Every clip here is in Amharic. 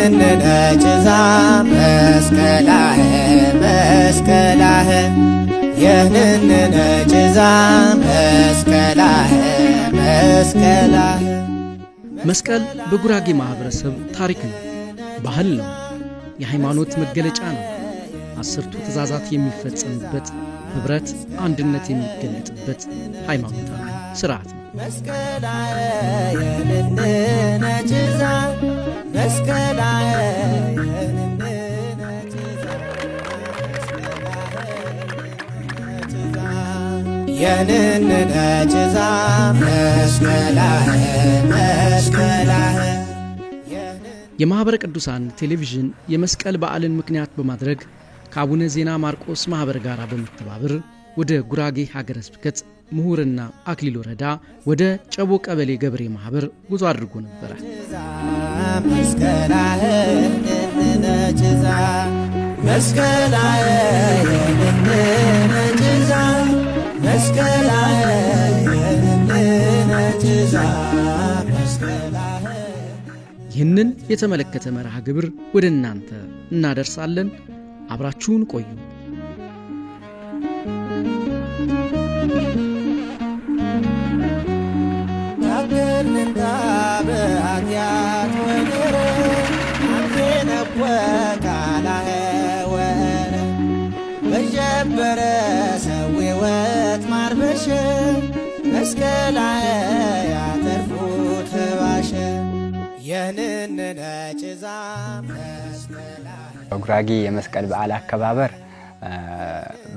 የንንነጭዛ መስቀላህ መስቀላህ የንንነጭዛ መስቀላህ መስቀላህ መስቀል በጉራጌ ማህበረሰብ ታሪክ ነው፣ ባህል ነው፣ የሃይማኖት መገለጫ ነው። አስርቱ ትእዛዛት የሚፈጸምበት ህብረት አንድነት የሚገለጥበት ሃይማኖታዊ ሥርዓት ነው። መስቀላህ የንንነጭዛ መስቀላህ የንንነጭዛ መስቀላህ መስቀላህ የማህበረ ቅዱሳን ቴሌቪዥን የመስቀል በዓልን ምክንያት በማድረግ ከአቡነ ዜና ማርቆስ ማህበር ጋር በመተባበር ወደ ጉራጌ ሀገረ ስብከት ምሁርና አክሊል ወረዳ ወደ ጨቦ ቀበሌ ገብሬ ማህበር ጉዞ አድርጎ ነበር። መስቀላህ የንንነጭዛ መስቀላህ የንንነጭዛ መስቀላህ የንንነጭዛ መስቀላህ ይህንን የተመለከተ መርሃ ግብር ወደ እናንተ እናደርሳለን። አብራችሁን ቆዩ። ታገርንታ በአትያት ወደረ አንቴነወቃላህ ወረ በጀበረ ሰዊወት ማርበሸ መስቀላህ ያተርፉት ባሸ የንንነጭዛ መስቀላህ ጉራጌ የመስቀል በዓል አከባበር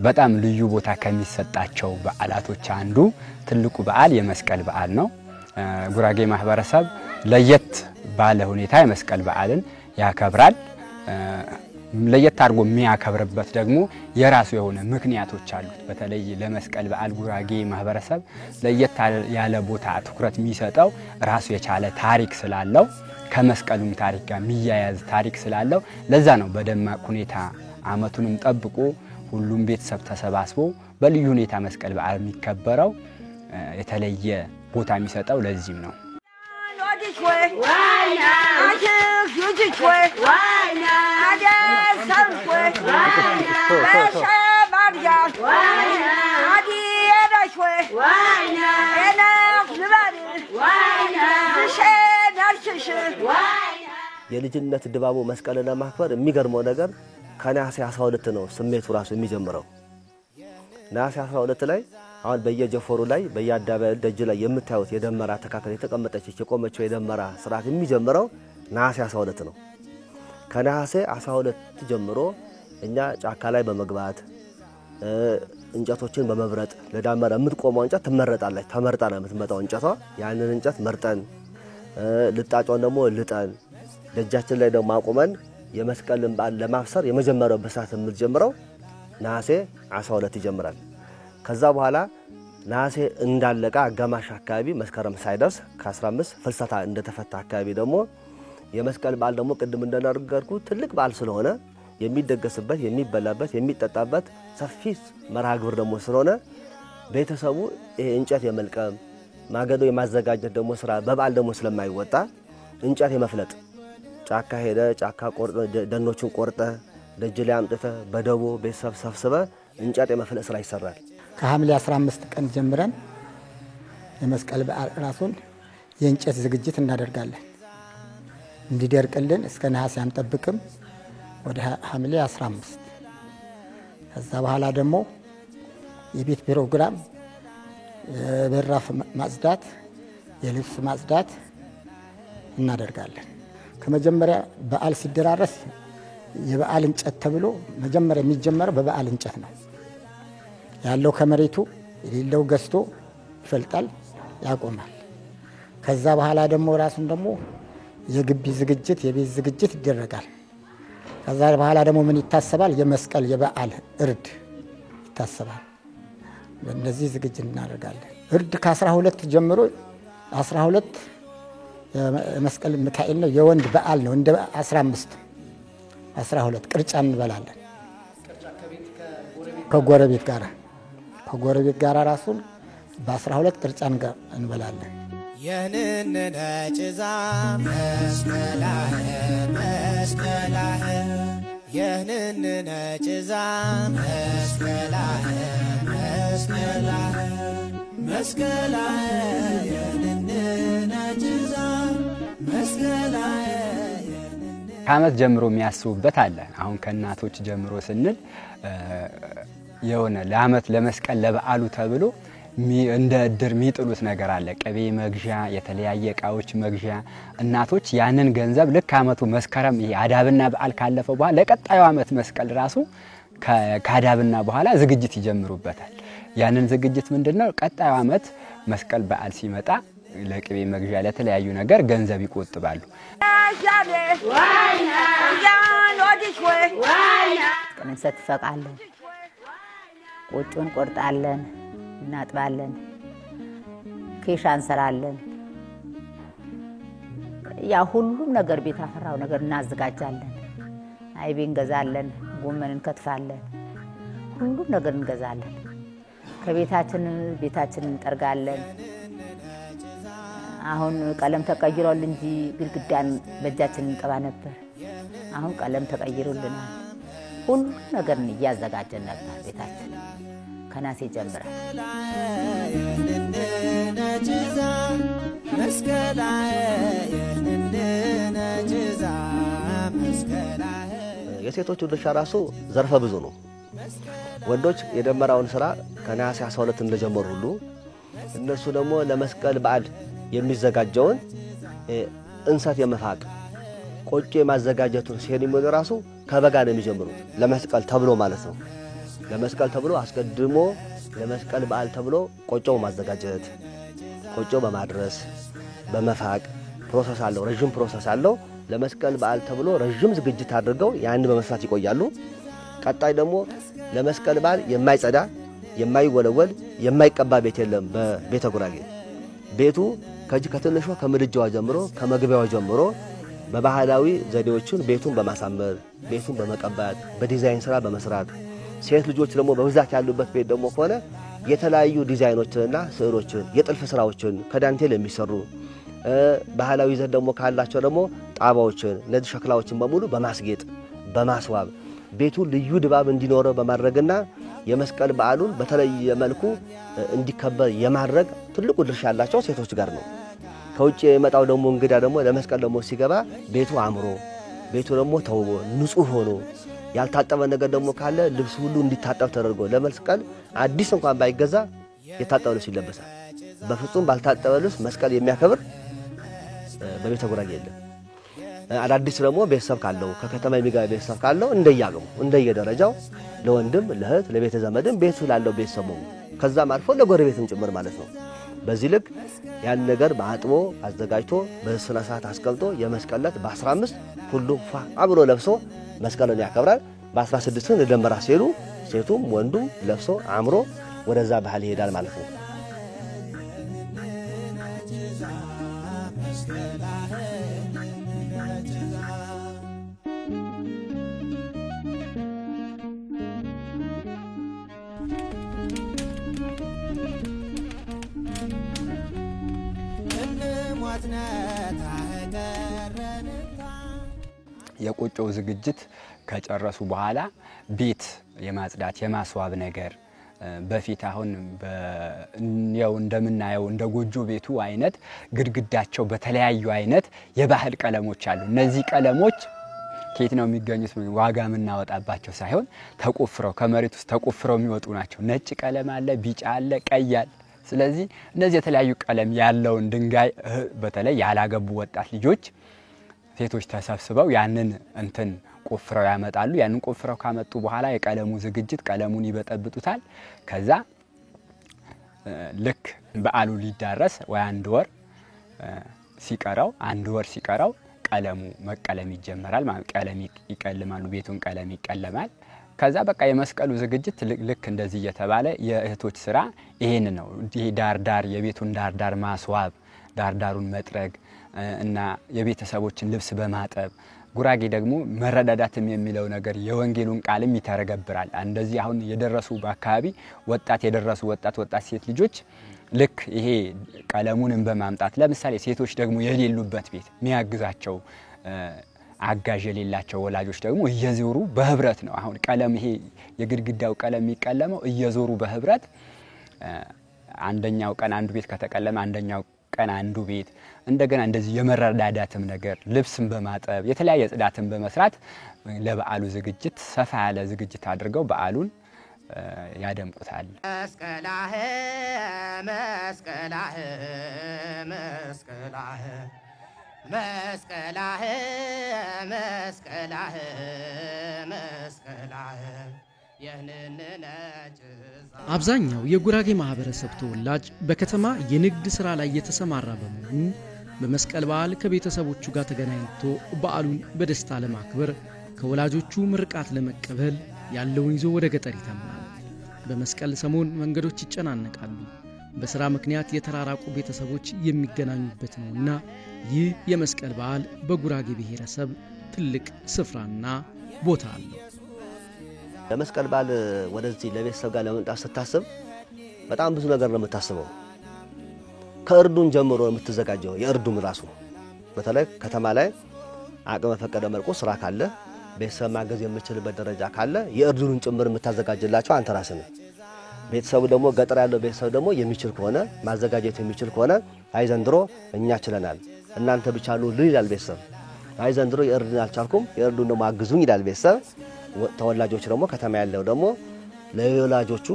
በጣም ልዩ ቦታ ከሚሰጣቸው በዓላቶች አንዱ ትልቁ በዓል የመስቀል በዓል ነው። ጉራጌ ማህበረሰብ ለየት ባለ ሁኔታ የመስቀል በዓልን ያከብራል። ለየት አድርጎ የሚያከብርበት ደግሞ የራሱ የሆነ ምክንያቶች አሉት። በተለይ ለመስቀል በዓል ጉራጌ ማህበረሰብ ለየት ያለ ቦታ ትኩረት የሚሰጠው ራሱ የቻለ ታሪክ ስላለው ከመስቀሉም ታሪክ ጋር የሚያያዝ ታሪክ ስላለው ለዛ ነው በደማቅ ሁኔታ አመቱንም ጠብቆ ሁሉም ቤተሰብ ተሰባስቦ በልዩ ሁኔታ መስቀል በዓል የሚከበረው የተለየ ቦታ የሚሰጠው ለዚህም ነው። የልጅነት ድባቡ መስቀልን ለማክበር የሚገርመው ነገር ከነሐሴ 12 ነው ስሜቱ ራሱ የሚጀምረው። ነሐሴ 12 ላይ አሁን በየጀፎሩ ላይ በየአዳባባዩ ደጅ ላይ የምታዩት የደመራ ተካከለ የተቀመጠች የቆመችው የደመራ ስርዓት የሚጀምረው ነሐሴ 12 ነው። ከነሐሴ 12 ጀምሮ እኛ ጫካ ላይ በመግባት እንጨቶችን በመብረጥ ለዳመራ የምትቆመው እንጨት ትመረጣለች። ተመርጣ ነው የምትመጣው እንጨቷ። ያንን እንጨት መርጠን ልጣጯን ደግሞ ልጠን ደጃችን ላይ ደግሞ አቆመን የመስቀልን በዓል ለማብሰር የመጀመሪያው በሰዓት የምትጀምረው ነሐሴ 12 ይጀምራል። ከዛ በኋላ ነሐሴ እንዳለቀ አጋማሽ አካባቢ መስከረም ሳይደርስ ከ15 ፍልሰታ እንደተፈታ አካባቢ ደግሞ የመስቀል በዓል ደግሞ ቅድም እንደነገርኩ ትልቅ በዓል ስለሆነ የሚደገስበት የሚበላበት የሚጠጣበት ሰፊ መርሃ ግብር ደግሞ ስለሆነ ቤተሰቡ ይሄ እንጨት የመልቀም ማገዶ የማዘጋጀት ደግሞ ስራ በበዓል ደግሞ ስለማይወጣ እንጨት የመፍለጥ ጫካ ሄደ ጫካ ቆርጠ ደኖችን ቆርጠ ደጅ ላይ አምጥተ በደቦ ቤተሰብ ሰብስበ እንጨት የመፍለጥ ስራ ይሰራል። ከሐምሌ 15 ቀን ጀምረን የመስቀል በዓል ራሱን የእንጨት ዝግጅት እናደርጋለን። እንዲደርቅልን እስከ ነሐሴ አንጠብቅም። ወደ ሐምሌ 15 ከዛ በኋላ ደግሞ የቤት ፕሮግራም የበራፍ ማጽዳት የልብስ ማጽዳት እናደርጋለን። ከመጀመሪያ በዓል ሲደራረስ የበዓል እንጨት ተብሎ መጀመሪያ የሚጀመረው በበዓል እንጨት ነው ያለው። ከመሬቱ የሌለው ገዝቶ ይፈልጣል ያቆማል። ከዛ በኋላ ደግሞ ራሱን ደግሞ የግቢ ዝግጅት የቤት ዝግጅት ይደረጋል። ከዛ በኋላ ደግሞ ምን ይታሰባል? የመስቀል የበዓል እርድ ይታሰባል። በእነዚህ ዝግጅት እናደርጋለን። እርድ ከ12 ጀምሮ 12 መስቀል ሚካኤል ነው የወንድ በዓል ነው። እንደ 15 12 ቅርጫ እንበላለን። ከጎረቤት ጋር ራሱን በ12 ቅርጫ እንበላለን። የንንነ ጭዛ መስቀላህ መስቀላህ የንንነ ጭዛ መስቀላህ መስቀላህ መስቀላህ የንንነ ጭዛ መስቀላህ ከዓመት ጀምሮ የሚያስቡበት አለ። አሁን ከእናቶች ጀምሮ ስንል የሆነ ለዓመት ለመስቀል ለበዓሉ ተብሎ እንደ እድር የሚጥሉት ነገር አለ። ቅቤ መግዣ፣ የተለያየ እቃዎች መግዣ። እናቶች ያንን ገንዘብ ልክ ዓመቱ መስከረም ይሄ አዳብና በዓል ካለፈው በኋላ ለቀጣዩ ዓመት መስቀል ራሱ ከአዳብና በኋላ ዝግጅት ይጀምሩበታል። ያንን ዝግጅት ምንድነው? ቀጣዩ ዓመት መስቀል በዓል ሲመጣ ለቅቤ መግዣ ለተለያዩ ነገር ገንዘብ ይቆጥባሉ። እንሰት ፈቃለን፣ ቆጮን ቆርጣለን፣ እናጥባለን፣ ኬሻ እንሰራለን። ያ ሁሉም ነገር ቤት አፈራው ነገር እናዘጋጃለን። አይቤ እንገዛለን፣ ጎመን እንከትፋለን፣ ሁሉም ነገር እንገዛለን። ቤታችንን እንጠርጋለን። አሁን ቀለም ተቀይሯል እንጂ ግድግዳን በእጃችን እንቀባ ነበር። አሁን ቀለም ተቀይሮልናል። ሁሉ ነገር እያዘጋጀን ነበር ቤታችን ከናሴ ጀምረን። የሴቶቹ ድርሻ ራሱ ዘርፈ ብዙ ነው። ወንዶች የደመራውን ስራ ከነሐሴ 12 እንደጀመሩ ሁሉ እነሱ ደግሞ ለመስቀል በዓል የሚዘጋጀውን እንሰት የመፋቅ ቆጮ የማዘጋጀቱን ሴሪሞኒ ራሱ ከበጋ ነው የሚጀምሩት። ለመስቀል ተብሎ ማለት ነው። ለመስቀል ተብሎ አስቀድሞ ለመስቀል በዓል ተብሎ ቆጮ ማዘጋጀት፣ ቆጮ በማድረስ በመፋቅ ፕሮሰስ አለው፣ ረጅም ፕሮሰስ አለው። ለመስቀል በዓል ተብሎ ረጅም ዝግጅት አድርገው ያን በመስራት ይቆያሉ። ቀጣይ ደግሞ ለመስቀል በዓል የማይጸዳ የማይወለወል የማይቀባ ቤት የለም በቤተ ጉራጌ። ቤቱ ከትንሿ ከምድጃዋ ጀምሮ ከመግቢያዋ ጀምሮ በባህላዊ ዘዴዎችን ቤቱን በማሳመር ቤቱን በመቀባት በዲዛይን ስራ በመስራት ሴት ልጆች ደግሞ በብዛት ያሉበት ቤት ደግሞ ከሆነ የተለያዩ ዲዛይኖችንና ስዕሎችን የጥልፍ ስራዎችን ከዳንቴል የሚሰሩ ባህላዊ ዘዴ ደግሞ ካላቸው ደግሞ ጣባዎችን እነዚህ ሸክላዎችን በሙሉ በማስጌጥ በማስዋብ ቤቱ ልዩ ድባብ እንዲኖረው በማድረግና የመስቀል በዓሉን በተለየ መልኩ እንዲከበር የማድረግ ትልቁ ድርሻ ያላቸው ሴቶች ጋር ነው። ከውጭ የመጣው ደግሞ እንግዳ ደግሞ ለመስቀል ደግሞ ሲገባ ቤቱ አምሮ ቤቱ ደግሞ ተውቦ ንጹህ ሆኖ ያልታጠበ ነገር ደግሞ ካለ ልብስ ሁሉ እንዲታጠብ ተደርጎ ለመስቀል አዲስ እንኳን ባይገዛ የታጠበ ልብስ ይለበሳል። በፍጹም ባልታጠበ ልብስ መስቀል የሚያከብር በቤተ ጉራጌ የለም። አዳዲስ ደግሞ ቤተሰብ ካለው ከከተማ የሚገባ ቤተሰብ ካለው እንደያገሙ እንደየደረጃው ለወንድም ለእህት ለቤተ ዘመድም ቤት ስላለው ቤተሰቡ ከዛም አልፎ ለጎረቤትም ጭምር ማለት ነው። በዚህ ልክ ያን ነገር በአጥቦ አዘጋጅቶ በስነ ስርዓት አስቀምጦ የመስቀለት በ15 ሁሉም አብሮ ለብሶ መስቀልን ያከብራል። በ16 ለደመራ ሲሉ ሴቱም ወንዱም ለብሶ አምሮ ወደዛ ባህል ይሄዳል ማለት ነው። የቆጮው ዝግጅት ከጨረሱ በኋላ ቤት የማጽዳት የማስዋብ ነገር በፊት አሁን ያው እንደምናየው እንደ ጎጆ ቤቱ አይነት ግድግዳቸው በተለያዩ አይነት የባህል ቀለሞች አሉ። እነዚህ ቀለሞች ከየት ነው የሚገኙት? ዋጋ ምናወጣባቸው ሳይሆን ተቆፍረው ከመሬት ውስጥ ተቆፍረው የሚወጡ ናቸው። ነጭ ቀለም አለ፣ ቢጫ አለ፣ ቀይ አለ። ስለዚህ እነዚህ የተለያዩ ቀለም ያለውን ድንጋይ በተለይ ያላገቡ ወጣት ልጆች ሴቶች ተሰብስበው ያንን እንትን ቆፍረው ያመጣሉ። ያንን ቆፍረው ካመጡ በኋላ የቀለሙ ዝግጅት ቀለሙን ይበጠብጡታል። ከዛ ልክ በዓሉ ሊዳረስ ወይ አንድ ወር ሲቀረው ቀለሙ መቀለም ይጀምራል ማለት ቀለም ይቀልማሉ፣ ቤቱን ቀለም ይቀለማል። ከዛ በቃ የመስቀሉ ዝግጅት ልክ እንደዚህ እየተባለ የእህቶች ስራ ይሄን ነው። ይሄ ዳርዳር የቤቱን ዳርዳር ማስዋብ፣ ዳርዳሩን መጥረግ እና የቤተሰቦችን ልብስ በማጠብ ጉራጌ ደግሞ መረዳዳትም የሚለው ነገር የወንጌሉን ቃልም ይተረገብራል። እንደዚህ አሁን የደረሱ በአካባቢ ወጣት ሴት ልጆች ልክ ይሄ ቀለሙንም በማምጣት ለምሳሌ ሴቶች ደግሞ የሌሉበት ቤት የሚያግዛቸው አጋዥ የሌላቸው ወላጆች ደግሞ እየዞሩ በህብረት ነው አሁን ቀለም ይሄ የግድግዳው ቀለም የሚቀለመው እየዞሩ በህብረት አንደኛው ቀን አንዱ ቤት ከተቀለመ አንደኛው ቀን አንዱ ቤት እንደገና እንደዚህ የመረዳዳትም ነገር ልብስም በማጠብ የተለያየ ጽዳትም በመስራት ለበዓሉ ዝግጅት ሰፋ ያለ ዝግጅት አድርገው በዓሉን ያደምቁታል። መስቀላህ መስቀላህ መስቀላህ መስቀላህ መስቀላህ መስቀላህ አብዛኛው የጉራጌ ማህበረሰብ ተወላጅ በከተማ የንግድ ስራ ላይ የተሰማራ በመሆኑ በመስቀል በዓል ከቤተሰቦቹ ጋር ተገናኝቶ በዓሉን በደስታ ለማክበር ከወላጆቹ ምርቃት ለመቀበል ያለውን ይዞ ወደ ገጠር ይተምናል። በመስቀል ሰሞን መንገዶች ይጨናነቃሉ። በስራ ምክንያት የተራራቁ ቤተሰቦች የሚገናኙበት ነውና ይህ የመስቀል በዓል በጉራጌ ብሔረሰብ ትልቅ ስፍራና ቦታ አለው። ለመስቀል በዓል ወደዚህ ለቤተሰብ ጋር ለመምጣት ስታስብ በጣም ብዙ ነገር ነው የምታስበው። ከእርዱን ጀምሮ የምትዘጋጀው የእርዱም ራሱ በተለይ ከተማ ላይ አቅም ፈቀደ መልኩ ስራ ካለ ቤተሰብ ማገዝ የምችልበት ደረጃ ካለ የእርዱን ጭምር የምታዘጋጅላቸው አንተ ራስህ ነህ። ቤተሰቡ ደግሞ ገጠር ያለው ቤተሰብ ደግሞ የሚችል ከሆነ ማዘጋጀት የሚችል ከሆነ አይ ዘንድሮ እኛ ችለናል እናንተ ብቻ ነው ይላል ቤተሰብ። አይ ዘንድሮ የእርዱን አልቻልኩም የእርዱን ደግሞ አግዙኝ ይላል ቤተሰብ። ተወላጆች ደግሞ ከተማ ያለው ደግሞ ለወላጆቹ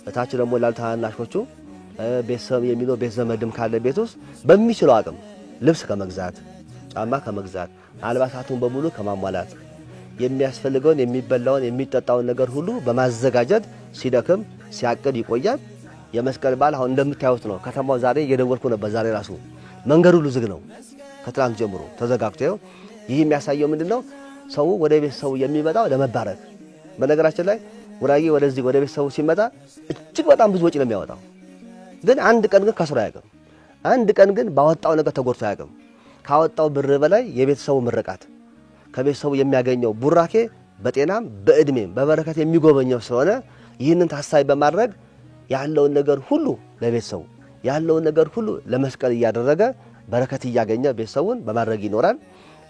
እታች ደግሞ ላልታናሾቹ ቤተሰብ የሚለው ቤተዘመድም ካለ ቤት ውስጥ በሚችለው አቅም ልብስ ከመግዛት ጫማ ከመግዛት አልባሳቱን በሙሉ ከማሟላት የሚያስፈልገውን የሚበላውን የሚጠጣውን ነገር ሁሉ በማዘጋጀት ሲደክም ሲያቅድ ይቆያል። የመስቀል በዓል አሁን እንደምታዩት ነው። ከተማው ዛሬ እየደወልኩ ነበር። ዛሬ ራሱ መንገዱ ሁሉ ዝግ ነው ከትላንት ጀምሮ ተዘጋግቶ። ይህ የሚያሳየው ምንድነው? ሰው ወደ ቤተሰቡ የሚመጣው ለመባረክ። በነገራችን ላይ ጉራጌ ወደዚህ ወደ ቤተሰቡ ሲመጣ እጅግ በጣም ብዙ ወጪ ነው የሚያወጣው። ግን አንድ ቀን ግን ከስራ ያቀም አንድ ቀን ግን ባወጣው ነገር ተጎድቶ ያቀም ካወጣው ብር በላይ የቤተሰቡ ምርቃት ከቤተሰቡ የሚያገኘው ቡራኬ በጤናም በእድሜም በበረከት የሚጎበኘው ስለሆነ ይህንን ታሳቢ በማድረግ ያለውን ነገር ሁሉ ለቤተሰቡ ያለውን ነገር ሁሉ ለመስቀል እያደረገ በረከት እያገኘ ቤተሰቡን በማድረግ ይኖራል።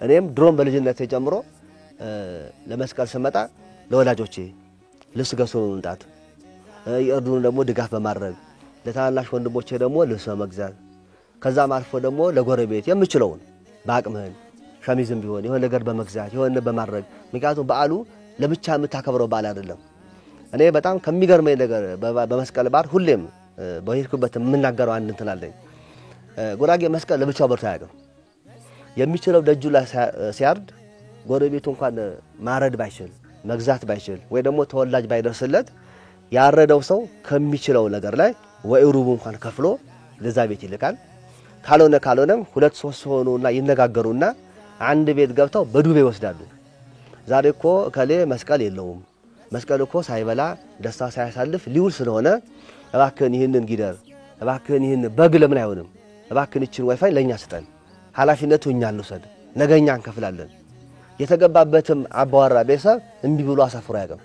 እኔም ድሮም በልጅነቴ ጀምሮ ለመስቀል ስመጣ ለወላጆቼ ልብስ ገዝቶ መምጣት የእርዱን ደግሞ ድጋፍ በማድረግ ለታናሽ ወንድሞቼ ደግሞ ልብስ መግዛት ከዛም አልፎ ደግሞ ለጎረቤት የምችለውን በአቅምህን ሸሚዝም ቢሆን የሆነ ነገር በመግዛት የሆነ በማድረግ ምክንያቱም በዓሉ ለብቻ የምታከብረው በዓል አይደለም። እኔ በጣም ከሚገርመኝ ነገር በመስቀል በዓል ሁሌም በሄድኩበት የምናገረው አንድ እንትን አለኝ። ጉራጌ መስቀል ለብቻው በርታ ያቀም የሚችለው ደጁ ላይ ሲያርድ ጎረቤቱ እንኳን ማረድ ባይችል መግዛት ባይችል ወይ ደግሞ ተወላጅ ባይደርስለት ያረደው ሰው ከሚችለው ነገር ላይ ወይ ሩቡ እንኳን ከፍሎ ለዛ ቤት ይልካል። ካልሆነም ሁለት ሶስት ሆኖና ይነጋገሩና አንድ ቤት ገብተው በዱቤ ይወስዳሉ። ዛሬ እኮ ከሌ መስቀል የለውም መስቀል እኮ ሳይበላ ደስታ ሳያሳልፍ ሊውል ስለሆነ እባክህን ይህንን ጊደር እባክህን ይህን በግ ለምን አይሆንም እባክህን እቺን ዋይፋይ ለኛ ስጠን ኃላፊነቱ እኛ እንውሰድ ነገኛ እንከፍላለን። የተገባበትም አባወራ ቤተሰብ እንቢ ብሎ አሳፍሮ ያቀም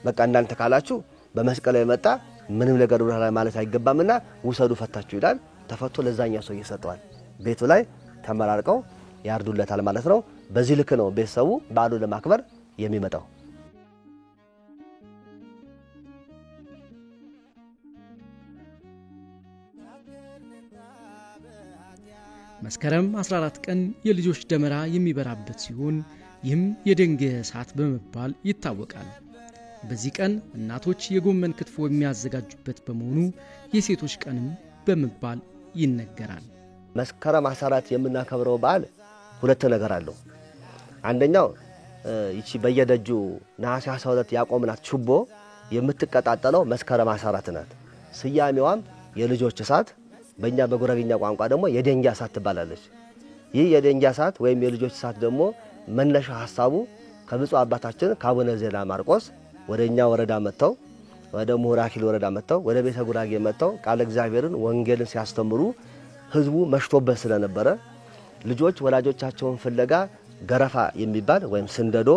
በቃ እናንተ ካላችሁ በመስቀል የመጣ ምንም ነገር ወራላ ማለት አይገባምና ውሰዱ ፈታችሁ ይላል። ተፈቶ ለዛኛ ሰው ይሰጣል። ቤቱ ላይ ተመራርቀው ያርዱለታል ማለት ነው። በዚህ ልክ ነው ቤተሰቡ በዓሉን ለማክበር የሚመጣው። መስከረም 14 ቀን የልጆች ደመራ የሚበራበት ሲሆን ይህም የደንገ እሳት በመባል ይታወቃል። በዚህ ቀን እናቶች የጎመን ክትፎ የሚያዘጋጁበት በመሆኑ የሴቶች ቀንም በመባል ይነገራል። መስከረም 14 የምናከብረው በዓል ሁለት ነገር አለው። አንደኛው ይቺ በየደጁ ነሐሴ 12 ያቆምናት ችቦ የምትቀጣጠለው መስከረም 14 ናት። ስያሜዋም የልጆች እሳት በእኛ በጉራጌኛ ቋንቋ ደግሞ የደንጊያ እሳት ትባላለች። ይህ የደንጊያ እሳት ወይም የልጆች እሳት ደግሞ መነሻ ሐሳቡ ከብፁዕ አባታችን ከአቡነ ዜና ማርቆስ ወደኛ ወረዳ መጥተው ወደ ሙራኪል ወረዳ መጥተው ወደ ቤተ ጉራጌ መጥተው ቃል እግዚአብሔርን ወንጌልን ሲያስተምሩ ህዝቡ መሽቶበት ስለነበረ ልጆች ወላጆቻቸውን ፍለጋ ገረፋ የሚባል ወይም ስንደዶ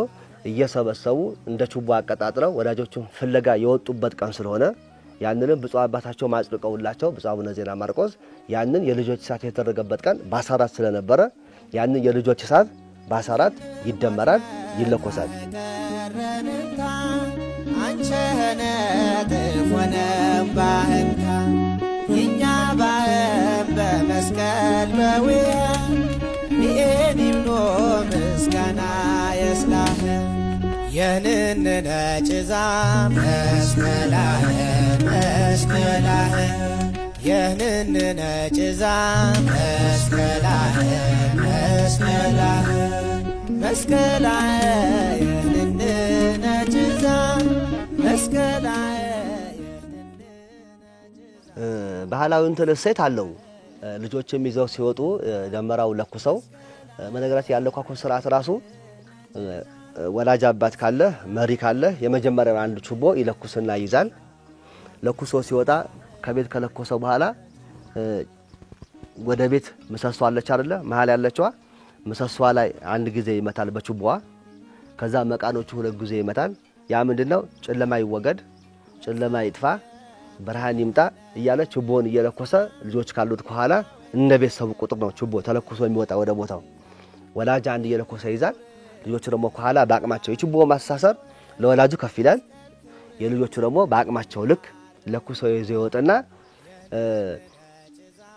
እየሰበሰቡ እንደ ችቦ አቀጣጥለው ወላጆቹን ፍለጋ የወጡበት ቀን ስለሆነ ያንንም ብፁዕ አባታቸው ማጽድቀውላቸው ብፁዕ አቡነ ዜና ማርቆስ ያንን የልጆች እሳት የተደረገበት ቀን በ14 ስለነበረ ያንን የልጆች እሳት በ14 ይደመራል ይለኮሳል። አንቸነ ተፎነም ባህንታ የኛ ባህም በመስቀል በውያ ቢኤኒምኖ ምስጋና የስላህ የንንነ ጭዛ መስቀላህ መስቀላህ የንንነ ጭዛ መስቀላህ መስቀላህ መስቀላህ የንንነ ጭዛ መስቀላህ ባህላዊ እንትን እሴት አለው። ልጆችም ይዘው ሲወጡ ደመራው ለኩሰው መነገራት ያለው ኳኩስ ስርዓት ራሱ ወላጅ አባት ካለ መሪ ካለ የመጀመሪያው አንድ ችቦ ይለኩስና ይዛል። ለኩሶ ሲወጣ ከቤት ከለኮሰ በኋላ ወደ ቤት ምሰሶ አለች አይደለ? መሃል ያለችዋ ምሰሶዋ ላይ አንድ ጊዜ ይመታል በችቦዋ። ከዛ መቃኖቹ ሁለት ጊዜ ይመታል። ያ ምንድነው? ጨለማ ይወገድ፣ ጨለማ ይጥፋ፣ ብርሃን ይምጣ እያለ ችቦን እየለኮሰ ልጆች ካሉት ከኋላ እንደ ቤተሰቡ ቁጥር ነው ችቦ ተለኩሶ የሚወጣ ወደ ቦታው። ወላጅ አንድ እየለኮሰ ይዛል። ልጆቹ ደግሞ ከኋላ በአቅማቸው የችቦ ማሳሰር ለወላጁ ከፍ ይላል። የልጆቹ ደግሞ በአቅማቸው ልክ ለኩሶ ይዘው ይወጣና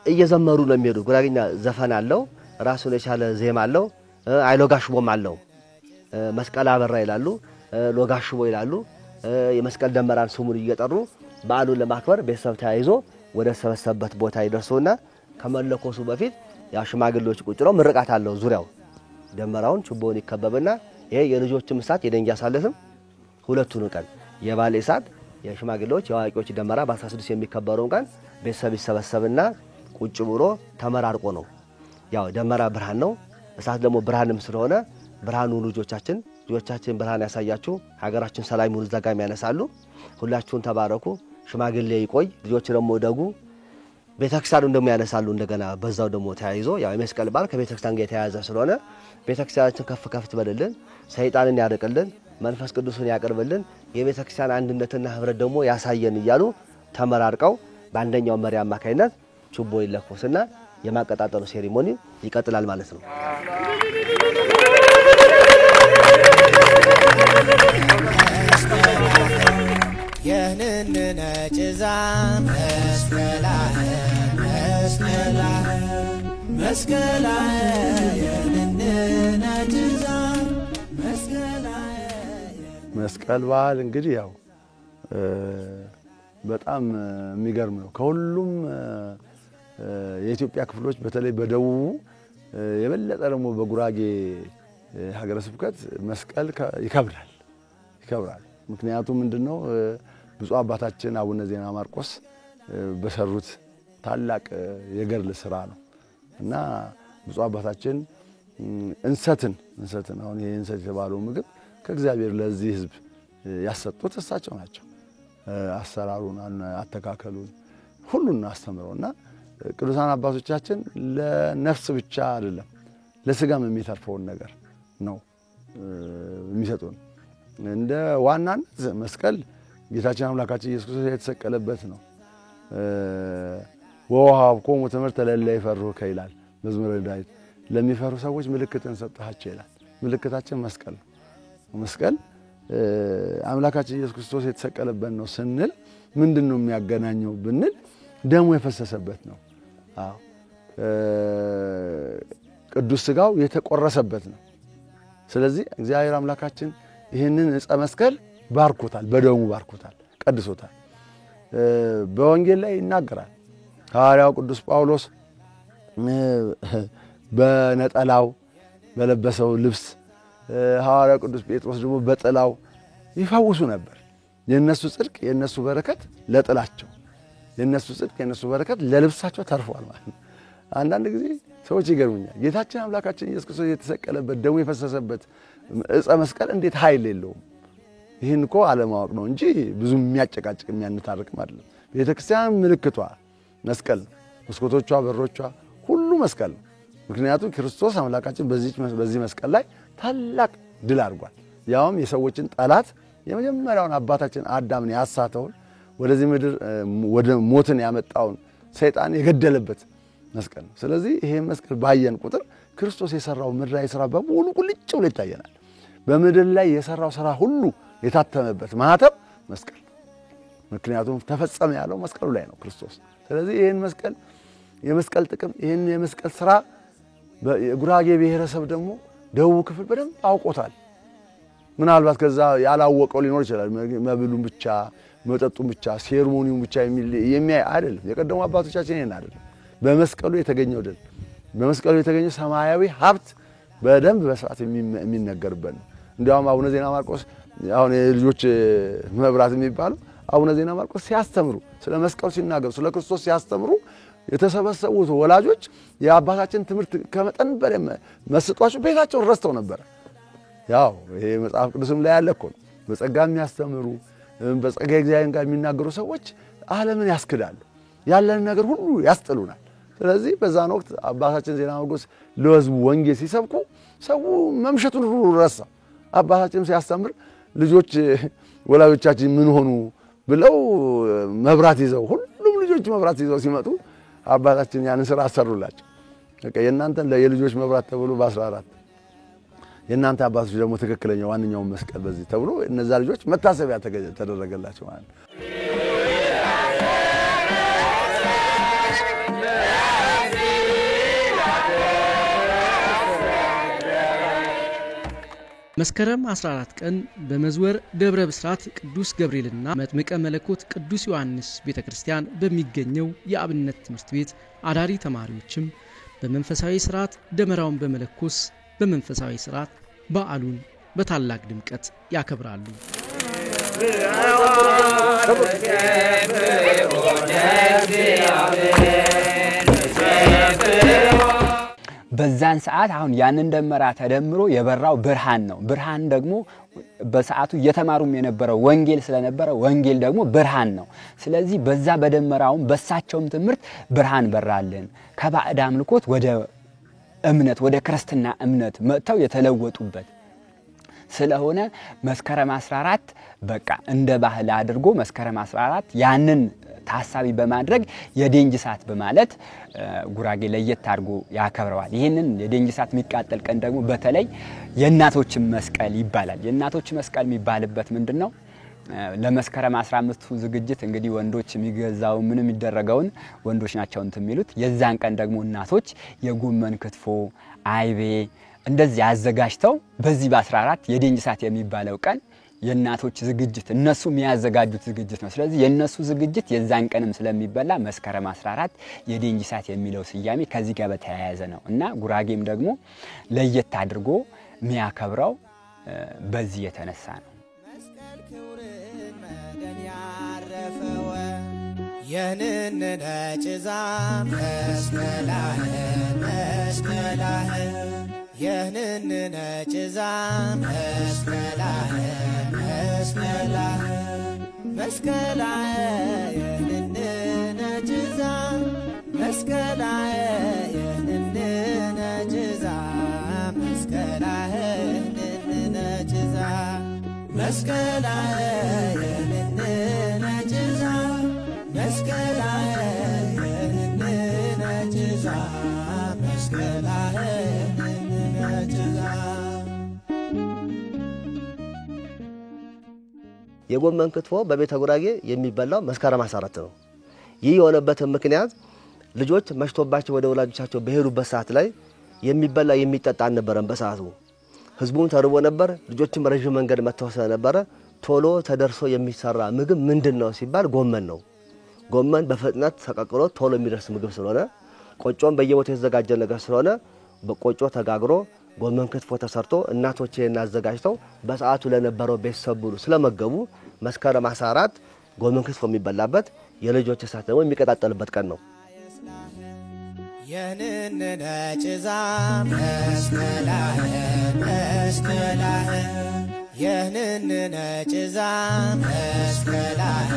እየዘመሩ ነው የሚሄዱ። ጉራጌኛ ዘፈን አለው፣ ራሱን የቻለ ዜማ አለው። አይሎጋሽቦም አለው። መስቀል አበራ ይላሉ፣ ሎጋሽቦ ይላሉ። የመስቀል ደመራን ስሙን እየጠሩ በዓሉን ለማክበር ቤተሰብ ተያይዞ ወደ ሰበሰበበት ቦታ ይደርሱና ከመለኮሱ በፊት ያ ሽማግሌዎች ቁጭ ብለው ምርቃት አለው። ዙሪያው ደመራውን ችቦውን ይከበብና ይሄ የልጆችም እሳት የደንጃ ሳለስም ሁለቱን ቀን የባለ እሳት የሽማግሌዎች የዋቂዎች ደመራ በ16 የሚከበረው ቀን ቤተሰብ ይሰበሰብና ቁጭ ብሎ ተመራርቆ ነው። ያው ደመራ ብርሃን ነው፣ እሳት ደግሞ ብርሃንም ስለሆነ ብርሃኑ ልጆቻችን ብርሃን ያሳያችሁ፣ ሀገራችን ሰላም ይሁን ዘጋሚ ያነሳሉ። ሁላችሁን ተባረኩ፣ ሽማግሌ ይቆይ፣ ልጆች ደግሞ ደጉ፣ ቤተክርስቲያኑ እንደሚያነሳሉ። እንደገና በዛው ደግሞ ተያይዞ ያው የመስቀል በዓል ከቤተክርስቲያን ጋር የተያያዘ ስለሆነ ቤተክርስቲያናችን ከፍ ከፍ ትበልልን፣ ሰይጣንን ያርቅልን፣ መንፈስ ቅዱስን ያቀርብልን፣ የቤተክርስቲያን አንድነትና ህብረት ደግሞ ያሳየን እያሉ ተመራርቀው በአንደኛው መሪ አማካይነት ችቦ ይለኮስና የማቀጣጠሉ ሴሪሞኒ ይቀጥላል ማለት ነው። የህንንነ ጭዛ መስቀላህ መስቀላህ መስቀላህ የህንንነ ጭዛ መስቀላህ መስቀል በዓል እንግዲህ ያው በጣም የሚገርም ነው። ከሁሉም የኢትዮጵያ ክፍሎች በተለይ በደቡቡ የበለጠ ደግሞ በጉራጌ ሀገረ ስብከት መስቀል ይከብራል። ምክንያቱም ምንድነው? ብፁዕ አባታችን አቡነ ዜና ማርቆስ በሰሩት ታላቅ የገድል ስራ ነው እና ብፁዕ አባታችን እንሰትን አሁን ይሄ እንሰት የተባለው ምግብ ከእግዚአብሔር ለዚህ ሕዝብ ያሰጡት እሳቸው ናቸው። አሰራሩን፣ አተካከሉን ሁሉን አስተምረውና ቅዱሳን አባቶቻችን ለነፍስ ብቻ አይደለም ለስጋም የሚተርፈውን ነገር ነው የሚሰጡን። እንደ ዋናነት መስቀል ጌታችን አምላካችን ኢየሱስ ክርስቶስ የተሰቀለበት ነው። ወወሀብኮሙ ትምህርተ ለእለ ይፈርሁከ ይላል መዝሙረ ዳዊት። ለሚፈሩ ሰዎች ምልክትን ሰጠሃቸው ይላል። ምልክታችን መስቀል ነው። መስቀል አምላካችን ኢየሱስ ክርስቶስ የተሰቀለበት ነው ስንል ምንድነው የሚያገናኘው ብንል ደሙ የፈሰሰበት ነው። አዎ ቅዱስ ሥጋው የተቆረሰበት ነው። ስለዚህ እግዚአብሔር አምላካችን ይህንን ዕፀ መስቀል ባርኮታል፣ በደሙ ባርኮታል፣ ቀድሶታል። በወንጌል ላይ ይናገራል ሐዋርያው ቅዱስ ጳውሎስ በነጠላው በለበሰው ልብስ፣ ሐዋርያው ቅዱስ ጴጥሮስ ደግሞ በጥላው ይፈውሱ ነበር። የነሱ ጽድቅ የነሱ በረከት ለጥላቸው፣ የነሱ ጽድቅ የነሱ በረከት ለልብሳቸው ተርፏል ማለት ነው። አንዳንድ ጊዜ ሰዎች ይገርሙኛል። ጌታችን አምላካችን ኢየሱስ ክርስቶስ የተሰቀለበት ደሙ የፈሰሰበት ዕፀ መስቀል እንዴት ኃይል የለውም? ይህን እኮ አለማወቅ ነው እንጂ ብዙ የሚያጨቃጭቅ የሚያንታርቅም አይደለም። ቤተክርስቲያን ምልክቷ መስቀል ነው። መስኮቶቿ፣ በሮቿ ሁሉ መስቀል ነው። ምክንያቱም ክርስቶስ አምላካችን በዚህ መስቀል ላይ ታላቅ ድል አድርጓል። ያውም የሰዎችን ጠላት የመጀመሪያውን አባታችን አዳምን ያሳተውን ወደዚህ ምድር ወደ ሞትን ያመጣውን ሰይጣን የገደለበት መስቀል ነው። ስለዚህ ይሄ መስቀል ባየን ቁጥር ክርስቶስ የሰራው ምድራዊ ስራ በሙሉ ቁልጭ ብሎ ይታየናል። በምድር ላይ የሰራው ስራ ሁሉ የታተመበት ማህተም መስቀል። ምክንያቱም ተፈጸመ ያለው መስቀሉ ላይ ነው ክርስቶስ። ስለዚህ ይሄን መስቀል የመስቀል ጥቅም ይሄን የመስቀል ስራ በጉራጌ ብሔረሰብ ደግሞ ደቡብ ክፍል በደንብ አውቆታል። ምናልባት ከዛ ያላወቀው ሊኖር ይችላል። መብሉን ብቻ መጠጡን ብቻ ሴርሞኒውን ብቻ የሚያይ አይደለም። የቀደሙ አባቶቻችን ይሄን አይደለም። በመስቀሉ የተገኘው ድል በመስቀሉ የተገኘው ሰማያዊ ሀብት በደንብ በስርዓት የሚነገርበት ነው። እንዲያውም አቡነ ዜና ማርቆስ አሁን የልጆች መብራት የሚባለው አቡነ ዜና ማርቆስ ሲያስተምሩ ስለ መስቀሉ ሲናገሩ ስለ ክርስቶስ ሲያስተምሩ የተሰበሰቡት ወላጆች የአባታችን ትምህርት ከመጠን በላይ መስጧቸው ቤታቸውን ረስተው ነበር። ያው ይሄ መጽሐፍ ቅዱስም ላይ ያለ እኮ ነው። በጸጋ የሚያስተምሩ በጸጋ እግዚአብሔርን ጋር የሚናገሩ ሰዎች ዓለምን ያስክዳሉ፣ ያለን ነገር ሁሉ ያስጥሉናል። ስለዚህ በዛን ወቅት አባታችን ዜና ማርቆስ ለሕዝቡ ወንጌል ሲሰብኩ ሰው መምሸቱን ሁሉ ረሳ። አባታችን ሲያስተምር ልጆች ወላጆቻችን ምን ሆኑ ብለው መብራት ይዘው ሁሉም ልጆች መብራት ይዘው ሲመጡ አባታችን ያንን ስራ አሰሩላቸው። በቃ የእናንተን ለየልጆች መብራት ተብሎ በ14 የእናንተ አባቶች ደግሞ ትክክለኛ ዋንኛው መስቀል በዚህ ተብሎ እነዛ ልጆች መታሰቢያ ተደረገላቸው ማለት ነው። መስከረም 14 ቀን በመዝወር ደብረ ብስራት ቅዱስ ገብርኤልና መጥምቀ መለኮት ቅዱስ ዮሐንስ ቤተክርስቲያን በሚገኘው የአብነት ትምህርት ቤት አዳሪ ተማሪዎችም በመንፈሳዊ ሥርዓት ደመራውን በመለኮስ በመንፈሳዊ ሥርዓት በዓሉን በታላቅ ድምቀት ያከብራሉ። በዛን ሰዓት አሁን ያንን ደመራ ተደምሮ የበራው ብርሃን ነው። ብርሃን ደግሞ በሰዓቱ እየተማሩም የነበረው ወንጌል ስለነበረ ወንጌል ደግሞ ብርሃን ነው። ስለዚህ በዛ በደመራውም በሳቸውም ትምህርት ብርሃን በራልን። ከባዕድ አምልኮት ወደ እምነት ወደ ክርስትና እምነት መጥተው የተለወጡበት ስለሆነ መስከረም 14 በቃ እንደ ባህል አድርጎ መስከረም 14 ያንን ታሳቢ በማድረግ የደንጅ ሰዓት በማለት ጉራጌ ለየት አድርጎ ያከብረዋል። ይሄንን የደንጅ ሰዓት የሚቃጠል ቀን ደግሞ በተለይ የእናቶች መስቀል ይባላል። የእናቶች መስቀል የሚባልበት ምንድነው? ለመስከረም 15ቱ ዝግጅት እንግዲህ ወንዶች የሚገዛው ምንም ይደረጋውን ወንዶች ናቸው እንት የሚሉት የዛን ቀን ደግሞ እናቶች የጎመን ክትፎ አይቤ እንደዚህ አዘጋጅተው በዚህ በ14 የደንጅ ሰዓት የሚባለው ቀን የእናቶች ዝግጅት እነሱ የሚያዘጋጁት ዝግጅት ነው። ስለዚህ የነሱ ዝግጅት የዛን ቀንም ስለሚበላ መስከረም 14 የደንጅ ሰዓት የሚለው ስያሜ ከዚህ ጋር በተያያዘ ነው እና ጉራጌም ደግሞ ለየት አድርጎ የሚያከብረው በዚህ የተነሳ ነው። የነነ ጭዛ መስቀላህ መስቀላህ የነነ ጭዛ መስቀላህ መስቀላህ መስቀላህ የነነ ጭዛ መስቀላህ የነነ ጭዛ መስቀላህ የነነ ጭዛ መስቀላህ የነነ ጭዛ መስቀላህ የነነ ጭዛ መስቀላህ የነነ ጭዛ የጎመን ክትፎ በቤተ ጉራጌ የሚበላው መስከረም 14 ነው። ይህ የሆነበት ምክንያት ልጆች መሽቶባቸው ወደ ወላጆቻቸው በሄዱበት ሰዓት ላይ የሚበላ የሚጠጣ አልነበረም። በሰዓቱ ህዝቡን ተርቦ ነበር። ልጆችም ረጅም መንገድ መተው ስለነበረ ቶሎ ተደርሶ የሚሰራ ምግብ ምንድነው ሲባል ጎመን ነው። ጎመን በፍጥነት ተቀቅሎ ቶሎ የሚደርስ ምግብ ስለሆነ ቆጮም በየቦታው የተዘጋጀ ነገር ስለሆነ በቆጮ ተጋግሮ ጎመን ክትፎ ተሰርቶ እናቶቼና አዘጋጅተው በሰዓቱ ለነበረው ቤተሰብ ሁሉ ስለመገቡ መስከረም 14 ጎመን ክትፎ የሚበላበት የልጆች ሰዓት ደግሞ የሚቀጣጠልበት ቀን ነው። የነነ ጭዛ መስቀላህ መስቀላህ የነነ ጭዛ መስቀላህ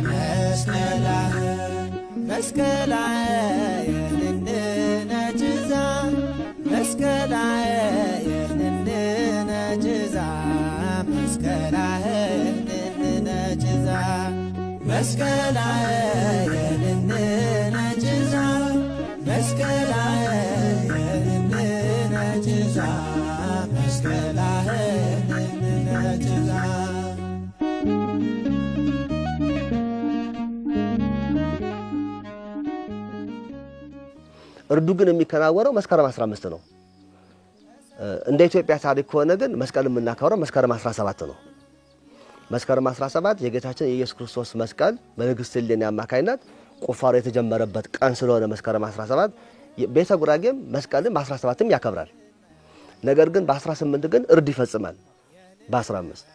መስቀላህ መስቀላህ የነነ ጭዛ መስቀላህ የነነ ጭዛ መስቀላህ የነነ ጭዛ መስቀላህ የንንነጭዛ መስቀላህ የንንነጭዛ መስቀላህ የንንነጭዛ እርዱ ግን የሚከናወነው መስከረም 15 ነው። እንደ ኢትዮጵያ ታሪክ ከሆነ ግን መስቀል የምናከብረው መስከረም 17 ነው። መስከረም 17 የጌታችን የኢየሱስ ክርስቶስ መስቀል በንግሥት እሌኒ አማካይነት ቁፋሮ የተጀመረበት ቀን ስለሆነ መስከረም 17 ቤተ ጉራጌም መስቀልም በ17ም ያከብራል። ነገር ግን በ18 ግን እርድ ይፈጽማል። በ15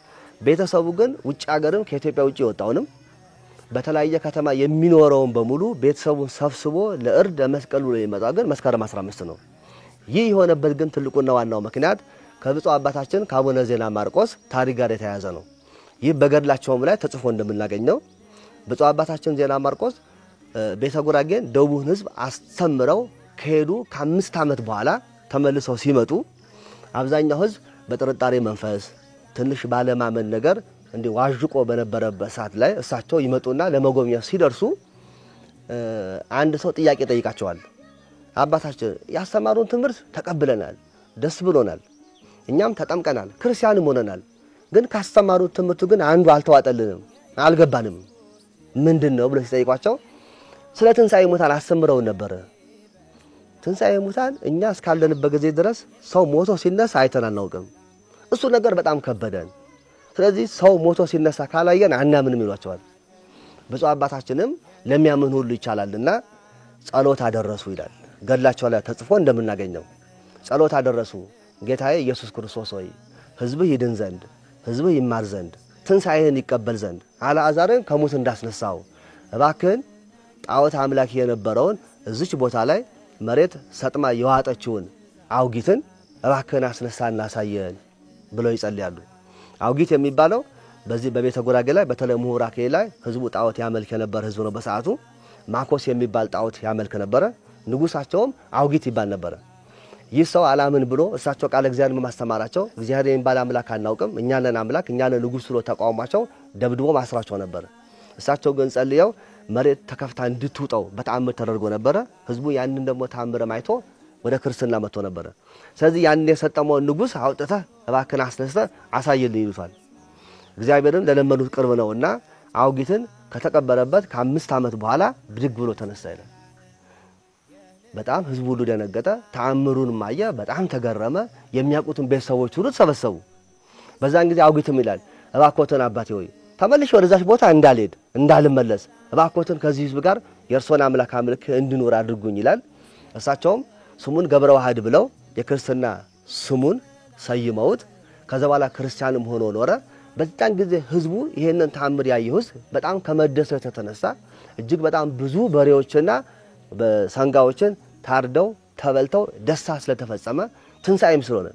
ቤተሰቡ ግን ውጭ ሀገርም ከኢትዮጵያ ውጭ የወጣውንም በተለያየ ከተማ የሚኖረውን በሙሉ ቤተሰቡን ሰብስቦ ለእርድ ለመስቀሉ ላይ ይመጣ ግን መስከረም 15 ነው። ይህ የሆነበት ግን ትልቁና ዋናው ምክንያት ከብፁዕ አባታችን ከአቡነ ዜና ማርቆስ ታሪክ ጋር የተያያዘ ነው። ይህ በገድላቸውም ላይ ተጽፎ እንደምናገኘው ብፁዕ አባታችን ዜና ማርቆስ ቤተ ጉራጌን ደቡብን ሕዝብ አስተምረው ከሄዱ ከ5 ዓመት በኋላ ተመልሰው ሲመጡ አብዛኛው ሕዝብ በጥርጣሬ መንፈስ ትንሽ ባለማመን ነገር እንዲ ዋዥቆ በነበረበት ሰዓት ላይ እሳቸው ይመጡና ለመጎብኘት ሲደርሱ አንድ ሰው ጥያቄ ጠይቃቸዋል። አባታችን ያስተማሩን ትምህርት ተቀብለናል፣ ደስ ብሎናል፣ እኛም ተጠምቀናል፣ ክርስቲያንም ሆነናል። ግን ካስተማሩት ትምህርቱ ግን አንዱ አልተዋጠልንም፣ አልገባንም። ምንድነው ብለው ሲጠይቋቸው ስለ ትንሣኤ ሙታን አስተምረው ነበር። ትንሣኤ ሙታን እኛ እስካለንበት ጊዜ ድረስ ሰው ሞቶ ሲነሳ አይተን አናውቅም። እሱ ነገር በጣም ከበደን። ስለዚህ ሰው ሞቶ ሲነሳ ካላየን አናምንም ይሏቸዋል። ብፁዕ አባታችንም ለሚያምን ሁሉ ይቻላልና ጸሎት አደረሱ ይላል ገድላቸው ላይ ተጽፎ እንደምናገኘው። ጸሎት አደረሱ። ጌታዬ ኢየሱስ ክርስቶስ ሆይ ሕዝብህ ይድን ዘንድ ሕዝብህ ይማር ዘንድ ትንሣኤህን ይቀበል ዘንድ አልዓዛርን ከሙት እንዳስነሳው እባክህን ጣዖት አምላክ የነበረውን እዚች ቦታ ላይ መሬት ሰጥማ የዋጠችውን አውጊትን እባክህን አስነሳና አሳየን ብለው ይጸልያሉ። አውጊት የሚባለው በዚህ በቤተ ጉራጌ ላይ በተለይ ምሁራኬ ላይ ሕዝቡ ጣዖት ያመልክ የነበረ ሕዝብ ነው። በሰዓቱ ማኮስ የሚባል ጣዖት ያመልክ ነበረ። ንጉሳቸውም አውጊት ይባል ነበረ። ይህ ሰው አላምን ብሎ እሳቸው ቃል እግዚአብሔር በማስተማራቸው እግዚአብሔር የሚባል አምላክ አናውቅም እኛ ነን አምላክ እኛ ነን ንጉስ ብሎ ተቃውሟቸው ደብድቦ ማስራቸው ነበር። እሳቸው ግን ጸልየው መሬት ተከፍታ እንድትውጠው በተአምር ተደርጎ ነበር። ሕዝቡ ያንን ደግሞ ተአምር ማይቶ ወደ ክርስትና መጥቶ ነበር። ስለዚህ ያንን የሰጠመው ንጉስ አውጥተህ እባክህን አስነስተህ አሳየልኝ ይሉታል። እግዚአብሔርን ለለመኑት ቅርብ ነውና አውጊትን ከተቀበረበት ከ5 ዓመት በኋላ ብድግ ብሎ ተነሳ ይላል። በጣም ሕዝቡ ሁሉ ደነገጠ። ተአምሩን ማየ፣ በጣም ተገረመ። የሚያውቁትን ቤተሰቦች ሁሉ ተሰበሰቡ። በዛን ጊዜ አውጊትም ይላል እባክዎትን አባቴ ሆይ ተመልሼ ወደዛች ቦታ እንዳልሄድ እንዳልመለስ እባክዎትን ከዚህ ሕዝብ ጋር የእርሶን አምላክ አምልክ እንድኖር አድርጉኝ ይላል። እሳቸውም ስሙን ገብረ ዋህድ ብለው የክርስትና ስሙን ሰይመውት ከዛ በኋላ ክርስቲያንም ሆኖ ኖረ። በዛን ጊዜ ሕዝቡ ይሄንን ተአምር ያየው ሕዝብ በጣም ከመደሰት የተነሳ እጅግ በጣም ብዙ በሬዎችና በሰንጋዎችን ታርደው ተበልተው ደስታ ስለተፈጸመ ትንሣኤም ስለሆነ